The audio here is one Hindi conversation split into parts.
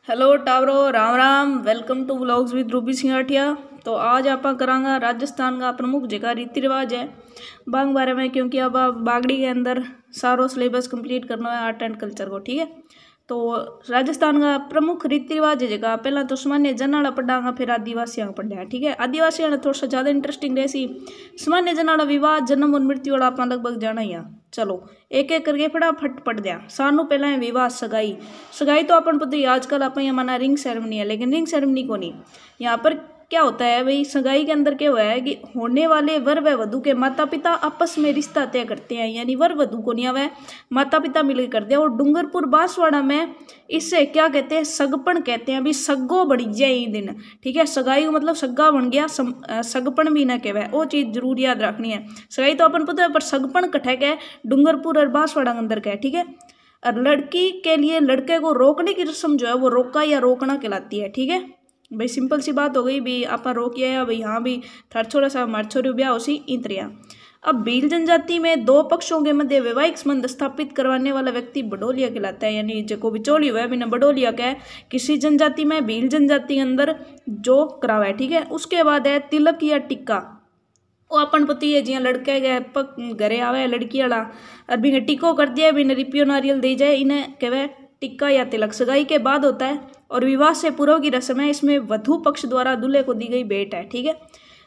हेलो टावरो, Ram Ram. Welcome to vlogs with Ruby Singathia. तो आज आप करांगा राजस्थान का प्रमुख जगह रीति रिवाज है बांग बारे में, क्योंकि अब बागड़ी के अंदर सारो सिलेबस कंप्लीट करना है आर्ट एंड कल्चर को। ठीक है, तो राजस्थान का प्रमुख रीति रिवाज है जगह पहला तो सामान्य जनाला पढ़ांगा, फिर आदिवासियों को पढ़ा। ठीक है, आदिवासियों ने थोड़ा सा ज़्यादा इंटरेस्टिंग रहसी। सामान्य जनाला विवाह जन्म और मृत्यु वाला अपना लगभग जाना ही। चलो एक एक करके फटाफट पढ़ दिया। सानू पहला है विवाह सगाई। सगाई तो अपन पता ही आजकल अपन यहाँ माना रिंग सेरेमनी है, लेकिन रिंग सेरेमनी को नहीं। यहाँ पर क्या होता है भाई, सगाई के अंदर क्या हुआ है कि होने वाले वर व वधु के माता पिता आपस में रिश्ता तय करते हैं, यानी वर वधु को नहीं आवे, माता पिता मिलकर करते हैं। और डूंगरपुर बांसवाड़ा में इससे क्या कहते हैं, सगपन कहते हैं। अभी सग्गो बढ़ जाए ये दिन। ठीक है, सगाई मतलब सग्गा बन गया, सगपन भी ना कहवा, वो चीज़ जरूर याद रखनी है। सगाई तो अपन पता है, पर सगपन कठे है डूंगरपुर और बांसवाड़ा के अंदर का है। ठीक है, और लड़की के लिए लड़के को रोकने की रस्म जो है वो रोका या रोकना कहलाती है। ठीक है भाई, सिंपल सी बात हो गई भी, आप रोकिए या भाई हाँ भी थर छोरा सा हमारे छोरी ब्याह उसी इंतरिया। अब भील जनजाति में दो पक्षों के मध्य वैवाहिक संबंध स्थापित करवाने वाला व्यक्ति बडोलिया कहलाता है, यानी जो बिचौली हुआ है बिना बडोलिया का है। किसी जनजाति में भील जनजाति के अंदर जो करावा है। ठीक है, उसके बाद है तिलक या टिक्का। वो अपन पति है जिया लड़के गए घरे आवे लड़की वाला और बिना टिको कर दिया, बिना रिपियो नारियल दे जाए, इन्हें कहवे टिक्का या तिलक। सगाई के बाद होता है और विवाह से पूर्व की रस्म है। इसमें वधु पक्ष द्वारा दूल्हे को दी गई भेंट है। ठीक है,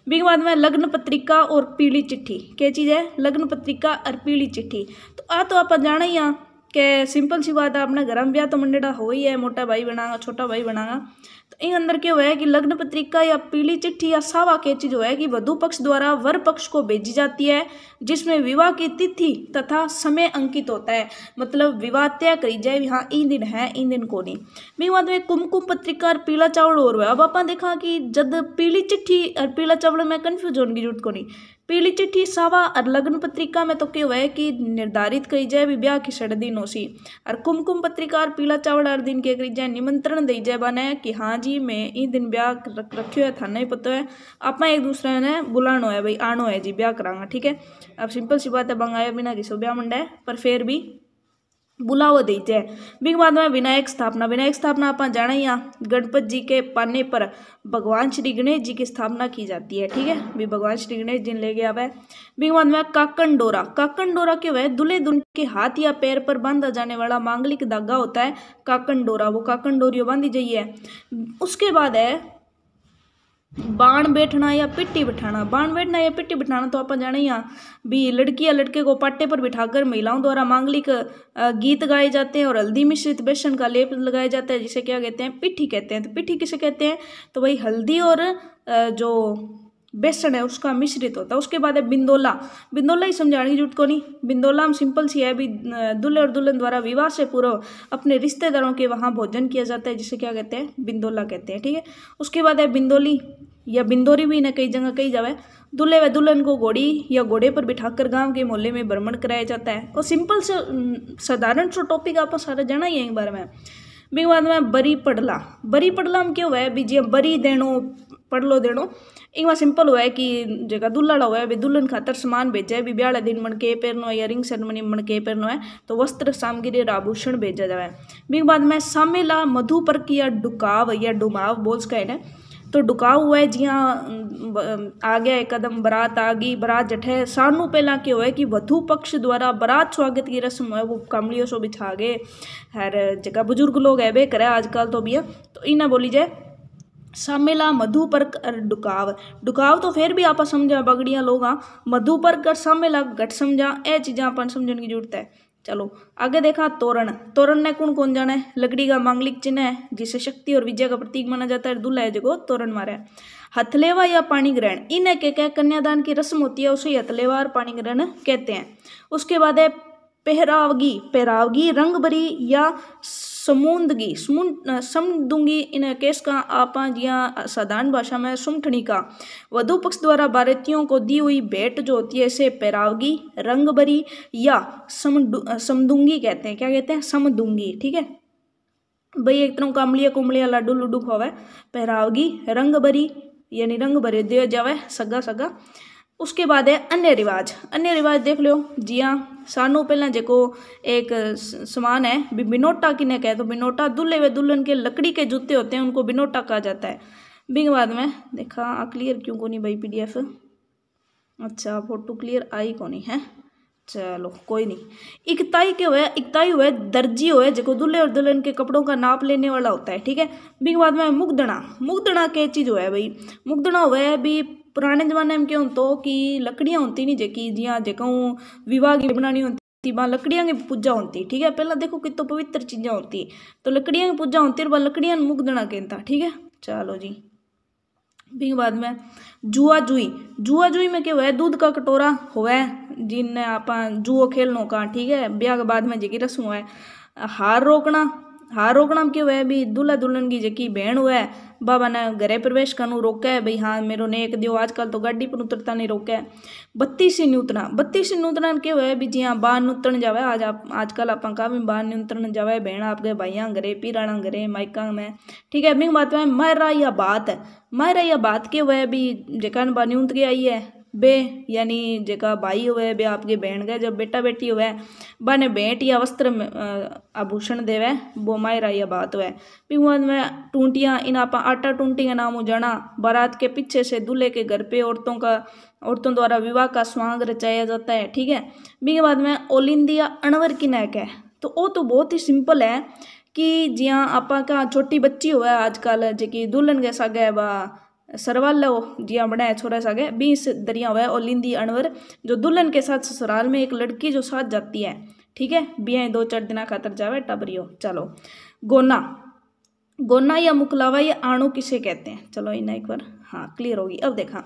बिग बाद में लग्न पत्रिका और पीली चिट्ठी। क्या चीज़ है, लग्न पत्रिका और पीली चिट्ठी। तो तो आप जाना ही यहाँ के सिंपल सी बात है, अपने घर में ब्याह तो मंडेड़ा हो ही है, मोटा भाई बनागा छोटा भाई बनागा। तो इन अंदर क्या हुआ है कि लग्न पत्रिका या पीली चिट्ठी या सावा के चीज है कि वधु पक्ष द्वारा वर पक्ष को भेजी जाती है, जिसमें विवाह की तिथि तथा समय अंकित होता है। मतलब विवाह तय करी जाए, हाँ इन दिन है इन दिन को नहीं। मेरे बाद में कुमकुम पत्रिका और पीला चावल और हुआ। अब अपन देखा कि जब पीली चिट्ठी और पीला चावल में कन्फ्यूज होने की जरूरत को नहीं। पीली चिट्ठी सावा और लग्न पत्रिका में तो क्या हुआ है कि निर्धारित करी जाए भी ब्याह की 6 दिन होसी। और कुमकुम पत्रिका और पीला चावल हर दिन के करी जाए, निमंत्रण दी जाए बने कि हाँ जी मैं इन दिन ब्याह रखियो है, थाना ही पता है, आप एक दूसरे ने बुलानो है भाई, आनो है जी ब्याह करांगा। ठीक है, अब सिंपल सी बात है, बंगाया बिना किसी ब्याह मंडा है, पर फिर भी बुलावा दी जाए। बिग बाद में विनायक स्थापना। विनायक स्थापना आप जाना ही गणपति जी के पाने पर भगवान श्री गणेश जी की स्थापना की जाती है। ठीक है, भी भगवान श्री गणेश जी ले गया है। बिग बाद में काकन डोरा। काकन डोरा क्या है, दूल्हे दुल्हन के हाथ या पैर पर बांधा जाने वाला मांगलिक धागा होता है काकन डोरा, वो काकन डोरियो बांधी जाइए। उसके बाद है बाण बैठना या पिट्टी बिठाना। बाण बैठना या पिट्टी बिठाना तो अपन जाने यहाँ भी लड़की या लड़के को पाटे पर बिठाकर महिलाओं द्वारा मांगलिक गीत गाए जाते हैं और हल्दी मिश्रित बेसन का लेप लगाया जाता है, जिसे क्या कहते हैं, पिट्ठी कहते हैं। तो पिट्ठी किसे कहते हैं, तो भाई हल्दी और जो बेसन है उसका मिश्रित होता है। उसके बाद है बिंदोला। बिंदोला ही समझाने की जरूरत को नहीं। बिंदोला में सिंपल सी है भी, दूल्हे और दुल्हन द्वारा विवाह से पूर्व अपने रिश्तेदारों के वहाँ भोजन किया जाता है, जिसे क्या कहते हैं, बिंदोला कहते हैं। ठीक है, उसके बाद है बिंदोली या बिंदोरी भी ना कई जगह कही जावे। दूल्हे व दुल्हन को घोड़ी या घोड़े पर बिठाकर गांव के मोहल्ले में भ्रमण कराया जाता है। और सिंपल से साधारण सा टॉपिक आप सारा जाना ही है एक बार में। बिग बाद में बरी पड़ला। बरी पड़ला में क्या हुआ है भी, जी बरी देनो पड़लो देनो, एक बार सिंपल हुआ है कि जगह दुल्हड़ा हुआ है भी दुल्हन खातर सामान भेजा है भी, ब्याह दिन मन के पहनो है या रिंग सेरेमनी मन के पहनो है तो वस्त्र सामग्री और आभूषण भेजा जाए। बिग बाद में सामेला मधु पर्क या डुकाव या डुमाव बोल सका है। तो डुकाव हुआ है जी हाँ, आ गया एक कदम बारात आ गई, बारात जठे सानू पहला क्या हुआ है कि वधु पक्ष द्वारा बारात स्वागत की रस्म है वो कमलियों सो बिछा गए। हर जगह बुजुर्ग लोग है वे करे आजकल तो भी है, तो इन्हें बोली जाए सामेला मधु पर्क और डुकाव। डुकाव तो फिर भी आप समझा बगड़िया लोग, हाँ मधु पर्क और सामेला घट समझा, ए चीज़ा अपन समझने की जरूरत है। चलो आगे देखा तोरण। तोरण ने कौन कौन जाना है, लकड़ी का मांगलिक चिन्ह है जिसे शक्ति और विजय का प्रतीक माना जाता है। दूल्हा है जो तोरण मारे। हथलेवा या पानी ग्रहण, इन्हें क्या कन्यादान की रस्म होती है, उसे हथलेवा और पानी ग्रहण कहते हैं। उसके बाद है पहरावगी। पहरावगी रंग भरी या समुंदगी समदूंगी, इन केस का आप या साधारण भाषा में सुमठनी का वधु पक्ष द्वारा बारातियों को दी हुई भेंट जो होती है इसे पहरावगी रंग भरी या समदूंगी कहते हैं। क्या कहते हैं, समदूंगी। ठीक है भाई, एक तरह कामलिया कुमलिया लाडू लुडू खावे। पहरावगी रंग भरी यानी रंग भरे दिया जावे सगा सगा। उसके बाद है अन्य रिवाज। अन्य रिवाज देख लो जी हाँ, सानू पहला जो एक समान है भी बिनोटा किने कहे तो बिनोटा दूल्हे व दुल्हन के लकड़ी के जूते होते हैं उनको बिनोटा कहा जाता है। बिंग बाद में देखा क्लियर क्यों को नहीं भाई PDF, अच्छा फोटो क्लियर आई को नहीं है, चलो कोई नहीं। इकताई के हुए, इकताई हुए दर्जी हुए जो दूल्हे और दुल्हन के कपड़ों का नाप लेने वाला होता है, ठीक है। बिंग बाद में मुगदड़ा। मुगदड़ा के चीज हुआ है भाई, मुगदड़ा हुआ है भी पुराने जमाने में क्यों तो कि लकड़ियाँ होती नहीं जेकी जिया जेका विवाह की बनानी होती वहाँ लकड़ियाँ की पूजा होती, ठीक है। पहला देखो कितो पवित्र चीज़ें होती तो लकड़ियाँ की पूजा होती और लकड़ियाँ मुगदड़ा कहता, ठीक है। चलो जी बिंग बाद में जुआ जुई। जुआ जुई में क्या हुआ है, दूध का कटोरा हुआ है जिनने आप जुओ खेलनो का, ठीक है। ब्याह के बाद में जी रस्म हुआ है। हार रोकना। हार रोकना में क्या हुआ है भी दूल्हा दुल्हन की जकी बहन हुआ है बाबा ने घरे प्रवेश करने रोका है भाई, हाँ मेरो नेक दियो। आजकल तो गाड़ी पर उतरता नहीं रोका है। 32 नूतना। 32 नूतना क्या हुआ है भी जी हाँ बाहर उतरन जावे। आजकल आप कहा भी बाहर उतरन जावे बहन आपके भाइया घरे पीराणा घरे माइका में, ठीक है। बिंग बात में मायरा या बात है। मायरा या बात के हुआ है भी जेका बानी उत के आई है बे यानी जेका भाई हुए बे आपके बहन गए जब बेटा बेटी हुए बाने भेंट या वस्त्र आभूषण देवे वो मायरा या बात हुए। फिर में टूंटियाँ इन आप आटा टूंटी का नाम हो जाना। बारात के पीछे से दूल्हे के घर पे औरतों द्वारा विवाह का स्वांग रचाया जाता है, ठीक है। बिंग बाद में ओलिंदिया अणवर की नैक है तो वो तो बहुत ही सिंपल है कि जिया आपा का छोटी बच्ची हुआ आजकल जी दुल्हन के सागे बा सरवाल जिया बनाया छोरा सागे 20 दरिया हुआ है ओलिंदी अणवर जो दुल्हन के साथ ससुराल में एक लड़की जो साथ जाती है, ठीक है। बिया 2-4 दिन खातर जावे टबरियो। चलो गोना। गोना या मुकलावा या आणु किसे कहते हैं, चलो इन्हें एक बार हाँ क्लियर होगी। अब देखा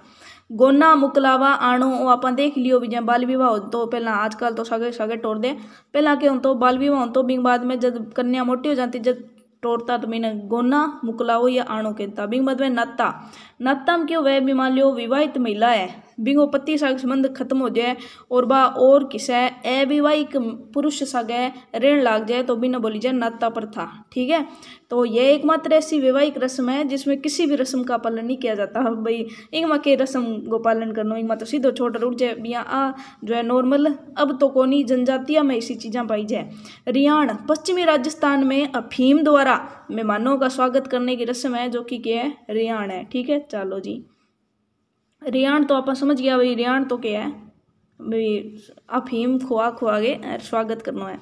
गोना मुकलावा आणु वो आप देख लियो भी जब बाल विवाह हो तो पहला आजकल तो सगे सगे टोर दे पहला के हो तो बाल विवाह हो तो बिंग बाद में जब कन्या मोटी हो जाती जब टोरता तो मैंने गोना मुकलाओ या आणु कहता। बिंग बाद में नाता। नाता में क्यों वह भी मान लो विवाहित महिला है बिंगो पति साग संबंध खत्म हो जाए और बा और किसे अविवाहिक पुरुष सागे ऋण लाग जाए तो बिना बोली जाए नाता प्रथा, ठीक है। तो यह एकमात्र ऐसी वैवाहिक रस्म है जिसमें किसी भी रस्म का पालन नहीं किया जाता भाई। इंगमा के रस्म को पालन करना इंगमा तो सीधो छोड़ उठ जाए बिया आ जो है नॉर्मल। अब तो कोनी जनजातियां में ऐसी चीज़ें पाई जाए। रियाण। पश्चिमी राजस्थान में अफीम द्वारा मेहमानों का स्वागत करने की रस्म है जो कि क्या है रियाण है, ठीक है। चलो जी रियाण तो आप समझ गया भाई, रियाण तो क्या है भाई अफीम खुआ के स्वागत करना है।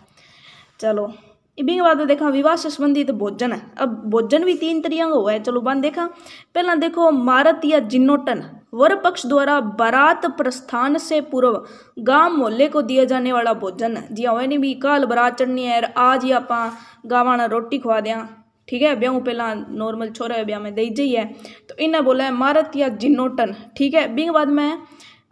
चलो इबी के बाद देखा विवाह से संबंधित भोजन है। अब भोजन भी 3 तरीका का हुआ है। चलो बात देखा पहला देखो मारत या जिन्नोटन वर पक्ष द्वारा बारात प्रस्थान से पूर्व गांव मोहल्ले को दिया जाने वाला भोजन। जी हाँ नहीं भी कल बारात चढ़नी है आज ही आप गाँव रोटी खुआ दें, ठीक है। ब्याह पहला नॉर्मल छोरा ब्याह में दे जाइए तो इन्हें बोला है मारत या जिन्नोटन, ठीक है। बिंग बाद में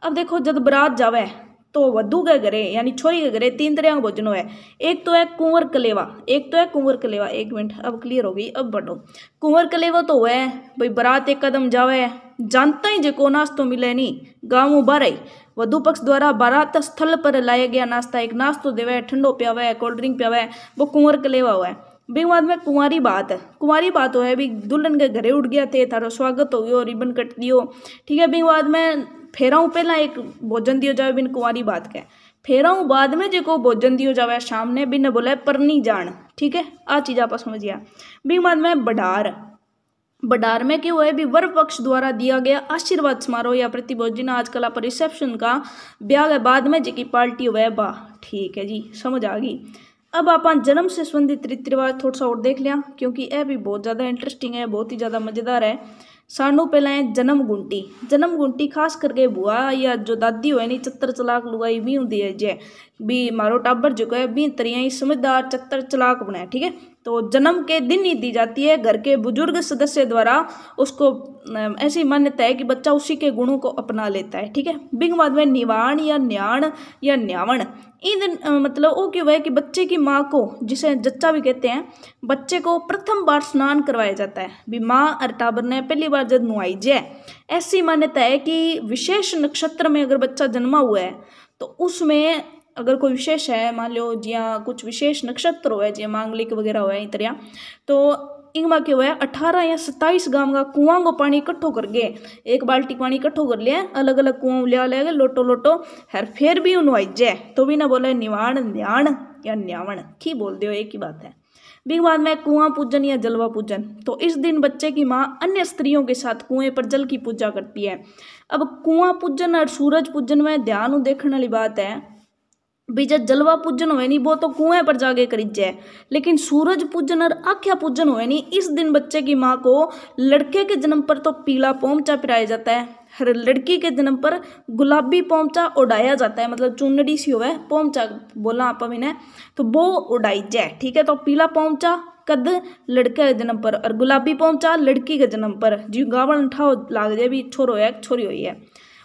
अब देखो जब बारात जावे तो वधू के घरे यानी छोरी के घरे 3 तरह का भोजन है। एक तो है कुंवर कलेवा, एक तो है कुंवर कलेवा। 1 मिनट अब क्लियर हो गई, अब बढ़ो। कुंवर कलेवा तो है भाई बारात एक कदम जावे जानता ही जो को नाश्तो मिले नहीं गाँव बारह वधु पक्ष द्वारा बारात स्थल पर लाया गया नाश्ता एक नाश्तो देवे ठंडो पियावे कोल्ड ड्रिंक पियावे वो कुंवर कलेवा हुआ है। बिंग बाद में कुंवारी बात है। कुंवारी बात हो है भी दुल्हन के घरे उठ गया थे थारो स्वागत हो गयो रिबन कट दियो, ठीक है। बिंग बाद में फेराऊ पहला एक भोजन दियो जावे बिन कुंवारी बात के फेराऊ बाद में जो को भोजन दियो जावे शाम ने बिन बोले परनी जान, ठीक है। आ चीज आप समझ गया। बिंग बाद में बडार। बडार में क्या हुआ है भी वर पक्ष द्वारा दिया गया आशीर्वाद समारोह या प्रतिभोजन। आजकल आप रिसेप्शन का ब्याह के बाद में जी की पार्टी हुआ है बा, ठीक है जी समझ आ गई। अब आप जन्म से संबंधित रीति रिवाज थोड़ा सा और देख लिया क्योंकि यह भी बहुत ज़्यादा इंटरेस्टिंग है, बहुत ही ज़्यादा मज़ेदार है। सानू पहला है जन्म गुंटी। जन्म गुंटी खास करके बुआ या जो दादी हुए नहीं चतर चलाक लुगाई भी होती है जे भी मारो टाबर जो है भी तरिया समझदार चतर चलाक बनाए, ठीक है। तो जन्म के दिन ही दी जाती है घर के बुजुर्ग सदस्य द्वारा। उसको ऐसी मान्यता है कि बच्चा उसी के गुणों को अपना लेता है, ठीक है। बिंग बाद में निवाण या न्याण या न्यावण इन मतलब वो क्यों है कि बच्चे की माँ को जिसे जच्चा भी कहते हैं बच्चे को प्रथम बार स्नान करवाया जाता है भी माँ और टाबर ने पहली बार जब नुआई जाए। ऐसी मान्यता है कि विशेष नक्षत्र में अगर बच्चा जन्मा हुआ है तो उसमें अगर कोई विशेष है मान लो जिया कुछ विशेष नक्षत्र हो है जिया मांगलिक वगैरह हो है तरह तो इनमें क्या हुआ है 18 या 27 गांव का कुआं को पानी इकट्ठो कर गए, एक बाल्टी पानी इकट्ठो कर लिया, अलग अलग कुआं लिया लेगा लोटो लोटो हर फिर भी उन्होंने जाए तो भी ना बोले निवाण न्याण या न्यावण की बोल दो, एक ही बात है। बिग बाद में कुआं पूजन या जलवा पूजन, तो इस दिन बच्चे की माँ अन्य स्त्रियों के साथ कुएं पर जल की पूजा करती है। अब कुआं पूजन और सूरज पूजन में ध्यान देखने वाली बात है भी, जब जलवा पूजन हुए नहीं वो तो कुएं पर जाके करी जाए, लेकिन सूरज पूजन और आख्या पूजन हुए नहीं, इस दिन बच्चे की माँ को लड़के के जन्म पर तो पीला पोमचा पिराया जाता है, हर लड़की के जन्म पर गुलाबी पोमचा उड़ाया जाता है, मतलब चुनड़ी सी हुआ है पोमचा बोला आप इन्हें, तो वो उड़ाई जाए, ठीक है। तो पीला पोमचा कद लड़के के जन्म पर और गुलाबी पोमचा लड़की के जन्म पर, जी गावण ठाव लाग जाए भी छोरो है छोरी हुई है।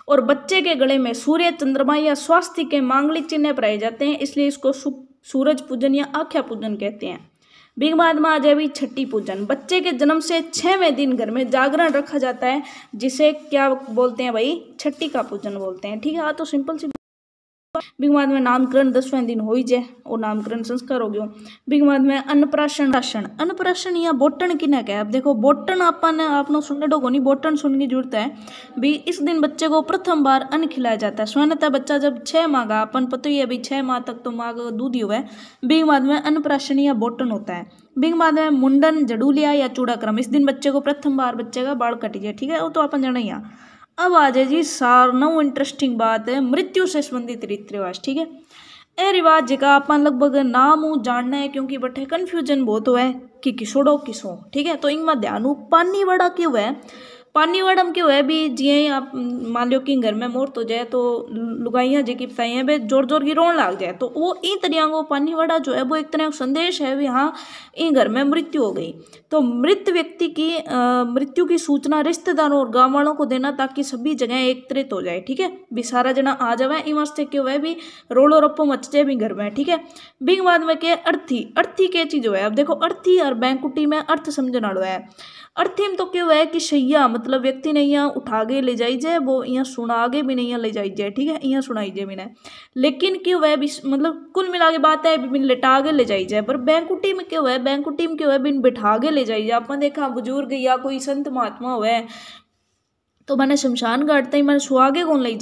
और बच्चे के गले में सूर्य चंद्रमा या स्वास्थ्य के मांगलिक चिन्ह पहनाए जाते हैं, इसलिए इसको सूरज पूजन या आख्या पूजन कहते हैं। बिग बाद में आ जाए भी छठी पूजन, बच्चे के जन्म से 6वें दिन घर में जागरण रखा जाता है, जिसे क्या बोलते हैं भाई, छठी का पूजन बोलते हैं, ठीक है। तो सिंपल सी बिग बाद में नामकरण 10वें दिन हो ही जाए और नामकरण संस्कार हो गयो। बिग बाद में अन्नप्राशन, अन्नप्राशन या बोटन किने कहे, अब देखो बोटन आपने आपने सुनने को नहीं, बोटन सुनने की जरूरत है भी, इस दिन बच्चे को प्रथम बार अन्न खिलाया जाता है। स्वतः बच्चा जब 6 माह का, अपन पता ही है भाई 6 माह तक तो माँ का दूध ही हुआ है। बिग बाद में अन्नप्राशन या बोटन होता है। बिग बाद में मुंडन, जड़ूलिया या चूड़ाक्रम, इस दिन बच्चे को प्रथम बार बच्चे का बाल कटी जाए, ठीक है, वो तो अपन जाना ही। अब आ जाए जी सारनव इंटरेस्टिंग बात है, मृत्यु से संबंधित रीति रिवाज, ठीक है। ए रिवाज जिका अपन लगभग नाम जानना है, क्योंकि बटे कन्फ्यूजन बहुत हुआ है कि किसोड़ो किसो, ठीक है। तो इनमें ध्यान पानी वड़ा क्यों है, पानी वड़ा में क्यों है भी, जिये आप मान लो कि घर में मौत हो जाए तो लुगाइयाँ जी की बताई हैं भाई जोर जोर की रोन लाग जाए, तो वो इन तरह को पानी वड़ा जो है वो एक तरह का संदेश है भी हाँ इन घर में मृत्यु हो गई, तो मृत व्यक्ति की मृत्यु की सूचना रिश्तेदारों और गाँव वालों को देना, ताकि सभी जगह एकत्रित हो जाए, ठीक है, भी सारा जना आ जाए। इन वास्ते क्यों है भी रोड़ो रप्पो मच जाए भी घर में, ठीक है। बिग बाद में क्या अर्थी, अर्थी क्या चीज़ है, अब देखो अर्थी और बैंकुटी में अर्थ समझना वाला है। अर्थी में तो क्यों है कि शैया मतलब व्यक्ति ने यहाँ उठा के ले जाई जाए, वो यहाँ सुना के भी नहीं यहाँ ले जाई जाए, ठीक है, यहाँ सुनाई जाए भी नहीं, लेकिन क्यों है मतलब कुल मिला के बात है बिन लेटा के ले जाई जाए। पर बैंकुटी में क्यों है, बैंकुटी में क्यों है बिन बिठा के ले जाई जाए। अपन देखा बुजुर्ग या कोई संत महात्मा हुए तो मैंने शमशान घाट तक मैंने सुहागे कौन ले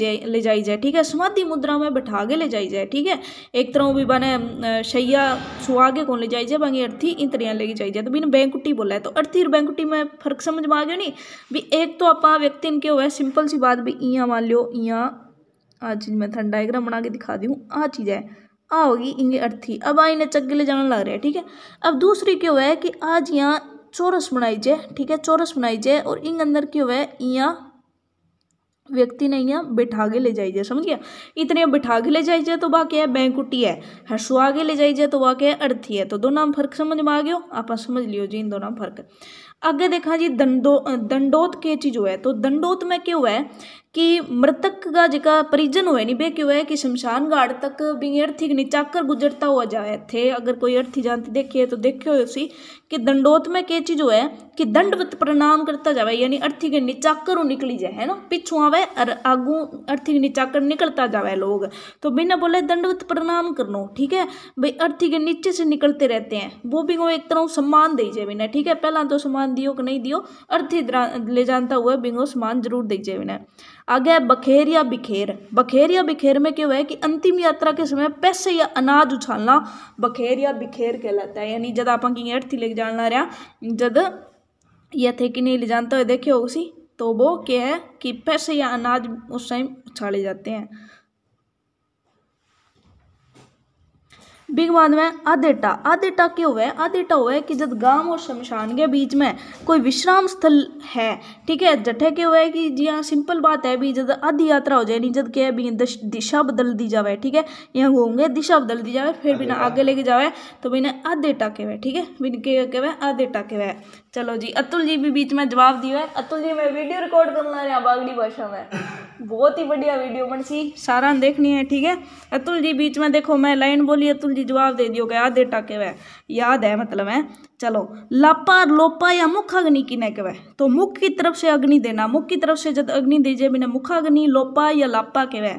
जाई जाए, ठीक है, समाधि मुद्रा में बैठा के ले जाई जाए, ठीक है। एक तरह भी मैंने शैया सुहागे कौन ले जाई जाए, बाकी अर्थी इन तरह लेके जाई जाए, तो बिन बैंकुटी बोला है। तो अर्थी और बैंकुटी में फर्क समझ में आ गया नहीं भी, एक तो आप व्यक्ति इनके हुआ है सिंपल सी बात भी, यहाँ मान लो यहाँ आ चीज़ मैं थंड डायग्राम बना के दिखा दी हूँ, आ चीज़ है आ होगी इंगे अर्थी, अब आ इन्हें चक्के ले जाने लग रहे हैं, ठीक है। अब दूसरी क्यों है कि आज यहाँ चौरस बनाई जाए, ठीक है, चौरस बनाई जाए और इन अंदर क्यों है यहाँ व्यक्ति ने यहाँ बिठा के ले जाइए, समझ गया, इतने बिठा के ले जाइए तो वह क्या है बैंकुटी है, हर सुहागे ले जाइए तो वह क्या है अर्थी है। तो दोनों में फर्क समझ में आ गया, आप समझ लियो जी इन दोनों में फर्क। आगे देखा जी दंडोत के चीज हुआ है, तो दंडोत में क्या हुआ है कि मृतक का जिका परिजन हुए नहीं बे क्यों है कि शमशान घाट तक भी अर्थी के नीचा कर गुजरता हुआ जाए थे। अगर कोई अर्थी जानती देखिए तो देखियो उसी कि दंडोत में क्या चीज हुआ है कि दंडवत प्रणाम करता जावे, यानी अर्थी के नीचा कर निकली जाए, है ना, पिछू आवे और आगू अर्थी के नीचा कर निकलता जावे लोग, तो बिना बोले दंडवत प्रणाम करनो, ठीक है भाई, अर्थी के नीचे से निकलते रहते हैं, वो भी एक तरह सम्मान दीजिए बिना, ठीक है, पहला तो सम्मान दियो कि नहीं दियो, अर्थी ले जानता हुआ बिंगो सम्मान जरूर दीजिए बिना। आगे बखेर या बिखेर, बखेर या बिखेर में क्या हुआ है कि अंतिम यात्रा के समय पैसे या अनाज उछालना बखेर या बिखेर कहलाता है। यानी जब आप अर्थी लेके जाना रहा जब यह थे कि नहीं ले जानता हुए देखियो उसी, तो वो क्या है कि पैसे या अनाज उस टाइम उछाले जाते हैं। बिग बाद में आधेटा, आधेटा क्या हुआ है, आधेटा हुआ है कि जब गांव और शमशान के बीच में कोई विश्राम स्थल है, ठीक है, जठे क्या हुआ है कि जी हाँ सिंपल बात है भी जब आधी यात्रा हो जाए नहीं जब क्या है भी दिशा बदल दी जावे, ठीक है, यहाँ घूमगे दिशा बदल दी जावे फिर बिना आगे लेके जावे तो बिना आधेटा के हुए, ठीक है, बिन के हुए आधेटा के हुए। चलो जी अतुल जी भी बीच में जवाब दिया है। अतुल जी मैं वीडियो रिकॉर्ड करना रहा बागड़ी भाषा में, बहुत ही बढ़िया वीडियो बन सी, सारा देखनी है, ठीक है। अतुल जी बीच में देखो मैं लाइन बोली, अतुल जी जल्दी जवाब दे दियो कि आधे टाके वह याद है मतलब है। चलो, लापा और लोपा या मुखाग्नि किने कहवे? तो मुख की तरफ से अग्नि देना, मुख की तरफ से जब अग्नि दीजिए बिना मुखाग्नि, लोपा या लापा कहवे।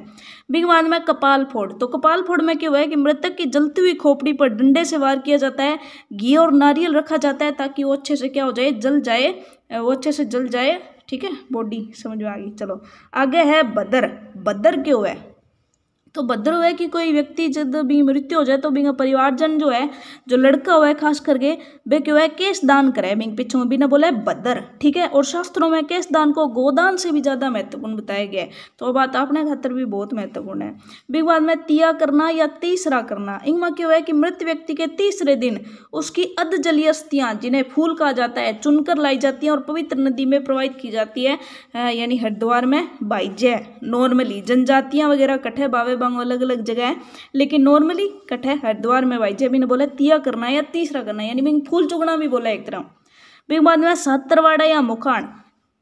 बिग बाद में कपाल फोड़, तो कपाल फोड़ में क्या हुआ है कि मृतक की जलती हुई खोपड़ी पर डंडे से वार किया जाता है, घी और नारियल रखा जाता है ताकि वो अच्छे से क्या हो जाए, जल जाए, वो अच्छे से जल जाए। ठीक है, बॉडी समझ में आ गई। चलो आगे है बदर। बदर क्यों है? तो बदर हुआ है कि कोई व्यक्ति जब भी मृत्यु हो जाए तो बिंग परिवारजन जो है, जो लड़का हुआ है खास करके, वे क्यों है केस दान करे। बिंग पिछू में बिना बोला है बदर। ठीक है, और शास्त्रों में केस दान को गोदान से भी ज्यादा महत्वपूर्ण बताया गया है, तो बात अपने खातर भी बहुत महत्वपूर्ण है। बिग बाद में तिया करना या तीसरा करना, इनमें क्यों है कि मृत व्यक्ति के तीसरे दिन उसकी अध जलीय अस्थियां, जिन्हें फूल कहा जाता है, चुनकर लाई जाती है और पवित्र नदी में प्रवाहित की जाती है, यानी हरिद्वार में बाइजे। नॉर्मली जनजातियां वगैरह कट्ठे बावे अलग अलग जगह है, लेकिन नॉर्मली कट्ठे हरिद्वार में भाई भी ने बोला तिया करना या तीसरा करना, यानी बिंग फूल चुगना भी बोला एक तरह। बिंग बाद में सातरवाड़ा या मुखान।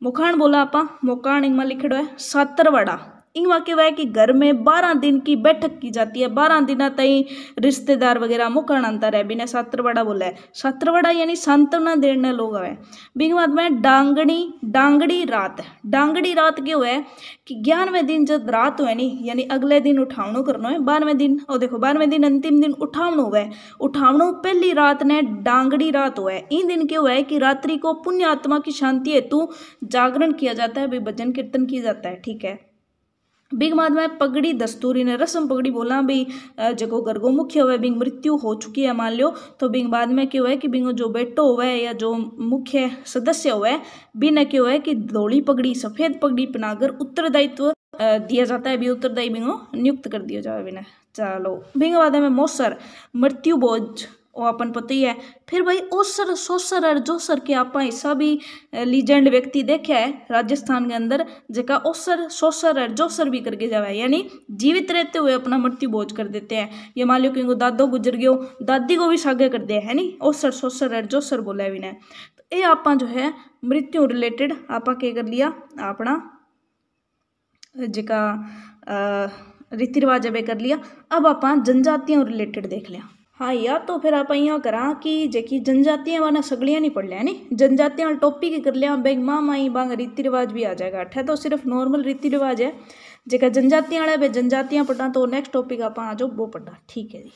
मुखान बोला आपा, मुखान इंग में लिखड़ो है सातरवाड़ा। इंग वाक्य वह कि घर में 12 दिन की बैठक की जाती है, 12 दिन तई रिश्तेदार वगैरह मुखान अंतर है, बिना सातरवाड़ा बोला है। सातरवाड़ा यानी सांत्वना देने लोग है। बिंग बाद में डांगड़ी, डांगड़ी रात। डांगड़ी रात क्यों है कि 11वें दिन जब रात हुए नी, यानी अगले दिन उठावणो करना है, 12वें दिन, और देखो 12वें दिन अंतिम दिन उठावणो हुआ है। उठावणो पहली रात ने डांगड़ी रात हुआ है। इन दिन क्यों है कि रात्रि को पुण्य आत्मा की शांति हेतु जागरण किया जाता है, भी भजन कीर्तन किया जाता है। ठीक है, बिग बाद में पगड़ी दस्तूरी ने रस्म पगड़ी बोला भी जो गर्गो मुख्य हुआ बिंग मृत्यु हो चुकी है मान लो, तो बिंग बाद में क्यों है कि बिंग जो बेटो हुआ है या जो मुख्य सदस्य हुआ है बिन क्यों है कि धोली पगड़ी सफेद पगड़ी पहनाकर उत्तरदायित्व दिया जाता है, भी उत्तरदायी बिंगो नियुक्त कर दिया जाए बिना। चलो बिंग बाद में मोसर मृत्यु बोझ, वो अपन पता ही है। फिर भाई ओसर सोसर और जोसर के आप ऐसा भी लीजेंड व्यक्ति देखे है राजस्थान के अंदर, जगह ओसर सोसर और जोसर भी करके जावे, यानी जीवित रहते हुए अपना मृत्यु बोझ कर देते हैं। ये मान लो कि इनको दादो गुजर गयो, दादी को भी सागे कर दिया है नी, ओसर सोसर और जोसर बोला है विनय। तो ये आप जो है मृत्यु रिलेटेड आप क्या कर लिया, अपना जका रीति रिवाज है कर लिया। अब आप जनजातियों रिलेटेड देख लिया। हाँ या तो फिर आप यहाँ करा कि जेकी जनजातियां वाला सगलियां नहीं पढ़ लिया, नहीं जनजातियां वाला टॉपिक कर लिया, बेग माँ माई बांग रीति रिवाज भी आ जाएगा। अठे तो सिर्फ नॉर्मल रीति रिवाज है, जेका जनजातियां वाला जनजातियां पढ़ा, तो नेक्स्ट टॉपिक आप आ जाओ वो पढ़ा। ठीक है जी।